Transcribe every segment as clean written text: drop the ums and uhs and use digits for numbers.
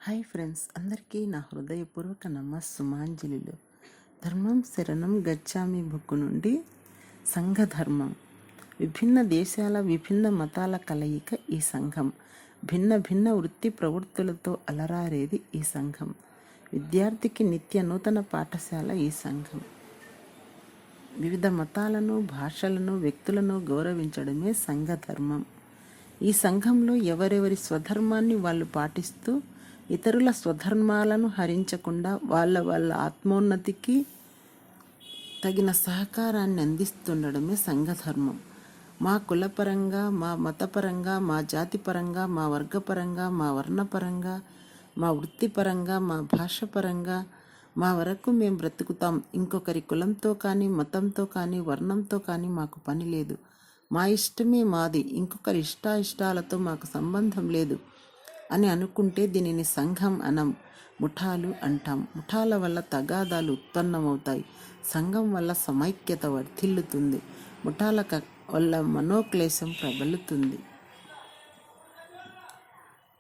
Hi friends, అందరికీ నా హృదయపూర్వక నమస్సుమాంజలిలు. ధర్మం శరణం గచ్చామి బుక్ నుండి సంఘ ధర్మం. విభిన్న దేశాల విభిన్న మతాల కలయిక ఈ సంఘం. భిన్న భిన్న వృత్తి ప్రవృత్తులతో అలరారేది ఈ సంఘం. విద్యార్థికి నిత్య నూతన పాఠశాల ఈ సంఘం. వివిధ మతాలను, భాషలను, వ్యక్తులను గౌరవించడమే సంఘ ధర్మం. ఈ సంఘంలో ఎవరెవరి స్వధర్మాన్ని వాళ్ళు పాటిస్తూ ఇతరుల స్వధర్మాలను హరించకుండా వాళ్ళ ఆత్మోన్నతికి తగిన సహకారాన్ని అందిస్తుండడమే సంఘధర్మం. మా కులపరంగా, మా మతపరంగా, మా జాతిపరంగా, మా వర్గపరంగా, మా వర్ణపరంగా, మా వృత్తిపరంగా, మా భాషపరంగా మా వరకు మేము బ్రతుకుతాం. ఇంకొకరి కులంతో కానీ, మతంతో కానీ, వర్ణంతో కానీ మాకు పని లేదు. మా ఇష్టమే మాది, ఇంకొకరి ఇష్టాలతో మాకు సంబంధం లేదు అని అనుకుంటే దీనిని సంఘం అనం, ముఠాలు అంటాం. ముఠాల వల్ల తగాదాలు ఉత్పన్నమవుతాయి. సంఘం వల్ల సమైక్యత వర్ధిల్లుతుంది. ముఠాల వల్ల మనోక్లేశం ప్రబలుతుంది.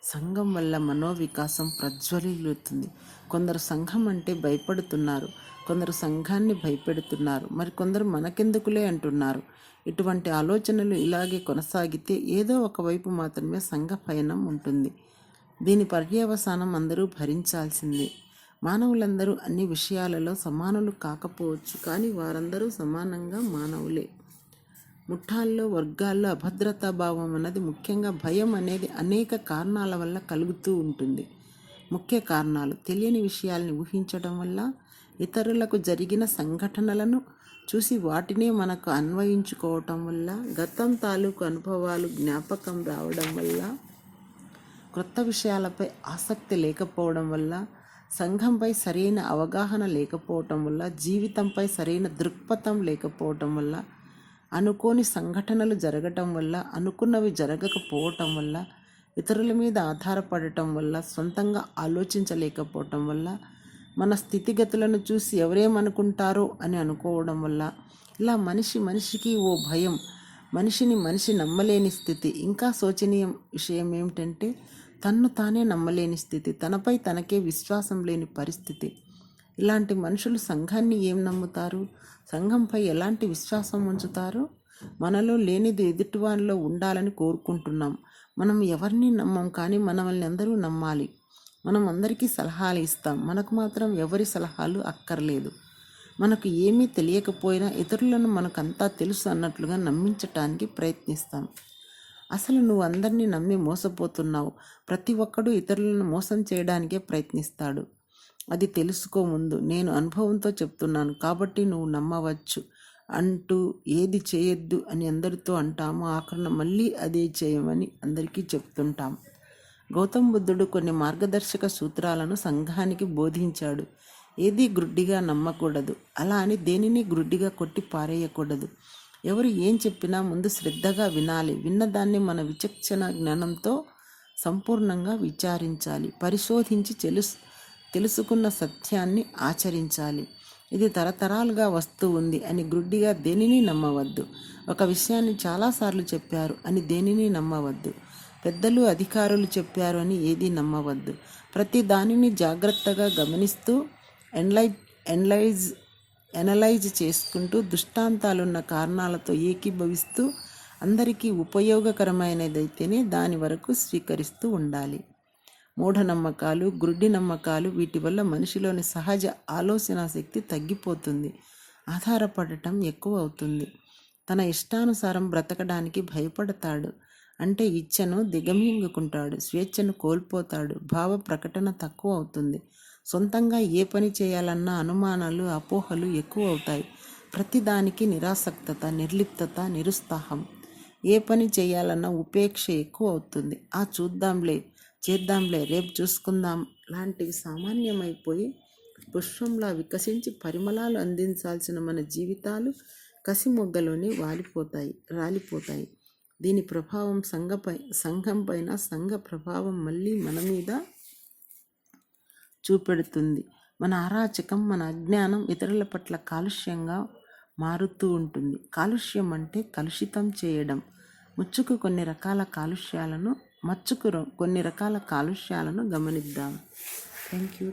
సంఘం వల్ల మనోవికాసం ప్రజ్వలిల్లుతుంది. కొందరు సంఘం అంటే భయపడుతున్నారు, కొందరు సంఘాన్ని భయపెడుతున్నారు, మరికొందరు మనకెందుకులే అంటున్నారు. ఇటువంటి ఆలోచనలు ఇలాగే కొనసాగితే ఏదో ఒకవైపు మాత్రమే సంఘ పయనం ఉంటుంది. దీని పర్యవసానం అందరూ భరించాల్సిందే. మానవులందరూ అన్ని విషయాలలో సమానులు కాకపోవచ్చు, కానీ వారందరూ సమానంగా మానవులే. ముఠాల్లో, వర్గాల్లో అభద్రతాభావం అన్నది, ముఖ్యంగా భయం అనేది అనేక కారణాల వల్ల కలుగుతూ ఉంటుంది. ముఖ్య కారణాలు: తెలియని విషయాల్ని ఊహించడం వల్ల, ఇతరులకు జరిగిన సంఘటనలను చూసి వాటినే మనకు అన్వయించుకోవటం వల్ల, గతం తాలూకు అనుభవాలు జ్ఞాపకం రావడం వల్ల, క్రొత్త విషయాలపై ఆసక్తి లేకపోవడం వల్ల, సంఘంపై సరైన అవగాహన లేకపోవటం వల్ల, జీవితంపై సరైన దృక్పథం లేకపోవటం వల్ల, అనుకోని సంఘటనలు జరగటం వల్ల, అనుకున్నవి జరగకపోవటం వల్ల, ఇతరుల మీద ఆధారపడటం వల్ల, సొంతంగా ఆలోచించలేకపోవటం వల్ల, మన స్థితిగతులను చూసి ఎవరేమనుకుంటారో అని అనుకోవడం వల్ల, ఇలా మనిషికి ఓ భయం, మనిషి నమ్మలేని స్థితి. ఇంకా శోచనీయ విషయం ఏమిటంటే తన్ను తానే నమ్మలేని స్థితి, తనపై తనకే విశ్వాసం లేని పరిస్థితి. ఇలాంటి మనుషులు సంఘాన్ని ఏం నమ్ముతారు? సంఘంపై ఎలాంటి విశ్వాసం ఉంచుతారు? మనలో లేనిది ఎదుటివానిలో ఉండాలని కోరుకుంటున్నాం. మనం ఎవరిని నమ్మం, కానీ మనల్ని అందరూ నమ్మాలి. మనం అందరికీ సలహాలు ఇస్తాం, మనకు మాత్రం ఎవరి సలహాలు అక్కర్లేదు. మనకు ఏమీ తెలియకపోయినా ఇతరులను మనకంతా తెలుసు అన్నట్లుగా నమ్మించటానికి ప్రయత్నిస్తాం. అసలు నువ్వు అందరినీ నమ్మి మోసపోతున్నావు. ప్రతి ఒక్కడూ ఇతరులను మోసం చేయడానికే ప్రయత్నిస్తాడు. అది తెలుసుకో ముందు. నేను అనుభవంతో చెప్తున్నాను కాబట్టి నువ్వు నమ్మవచ్చు అంటూ ఏది చేయొద్దు అని అందరితో అంటాము. ఆఖరణ మళ్ళీ అదే చేయమని అందరికీ చెప్తుంటాం. గౌతమ బుద్ధుడు కొన్ని మార్గదర్శక సూత్రాలను సంఘానికి బోధించాడు. ఏది గ్రుడ్డిగా నమ్మకూడదు, అలా అని దేనిని గ్రుడ్డిగా కొట్టి పారేయకూడదు. ఎవరు ఏం చెప్పినా ముందు శ్రద్ధగా వినాలి. విన్నదాన్ని మన విచక్షణ జ్ఞానంతో సంపూర్ణంగా విచారించాలి. పరిశోధించి తెలుసుకున్న సత్యాన్ని ఆచరించాలి. ఇది తరతరాలుగా వస్తూ ఉంది అని గ్రుడ్డిగా దేనిని నమ్మవద్దు. ఒక విషయాన్ని చాలాసార్లు చెప్పారు అని దేనిని నమ్మవద్దు. పెద్దలు, అధికారులు చెప్పారు అని ఏది నమ్మవద్దు. ప్రతి దానిని జాగ్రత్తగా గమనిస్తూ ఎనలైజ్ చేసుకుంటూ, దృష్టాంతాలున్న కారణాలతో ఏకీభవిస్తూ, అందరికీ ఉపయోగకరమైనదైతేనే దాని వరకు స్వీకరిస్తూ ఉండాలి. మూఢనమ్మకాలు, గుడ్డి నమ్మకాలు, వీటి వల్ల మనిషిలోని సహజ ఆలోచన శక్తి తగ్గిపోతుంది. ఆధారపడటం ఎక్కువ అవుతుంది. తన ఇష్టానుసారం బ్రతకడానికి భయపడతాడు. అంటే ఇచ్ఛను దిగమింగుకుంటాడు, స్వేచ్ఛను కోల్పోతాడు, భావ ప్రకటన తక్కువ అవుతుంది. సొంతంగా ఏ పని చేయాలన్నా అనుమానాలు, అపోహలు ఎక్కువ అవుతాయి. ప్రతిదానికి నిరాసక్తత, నిర్లిప్తత, నిరుత్సాహం. ఏ పని చేయాలన్నా ఉపేక్ష ఎక్కువ అవుతుంది. చేద్దాంలే, రేపు చూసుకుందాం లాంటివి సామాన్యమైపోయి, పుష్పంలా వికసించి పరిమళాలు అందించాల్సిన మన జీవితాలు కసిమొగ్గలోనే రాలిపోతాయి. దీని ప్రభావం సంఘం పైన, సంఘ ప్రభావం మళ్ళీ మన మీద చూపెడుతుంది. మన అరాచకం, మన అజ్ఞానం ఇతరుల పట్ల కాలుష్యంగా మారుతూ ఉంటుంది. కాలుష్యం అంటే కలుషితం చేయడం. ముచ్చుకు కొన్ని రకాల కాలుష్యాలను మచ్చుకు కొన్ని రకాల కాలుష్యాలను గమనిద్దాం. Thank you.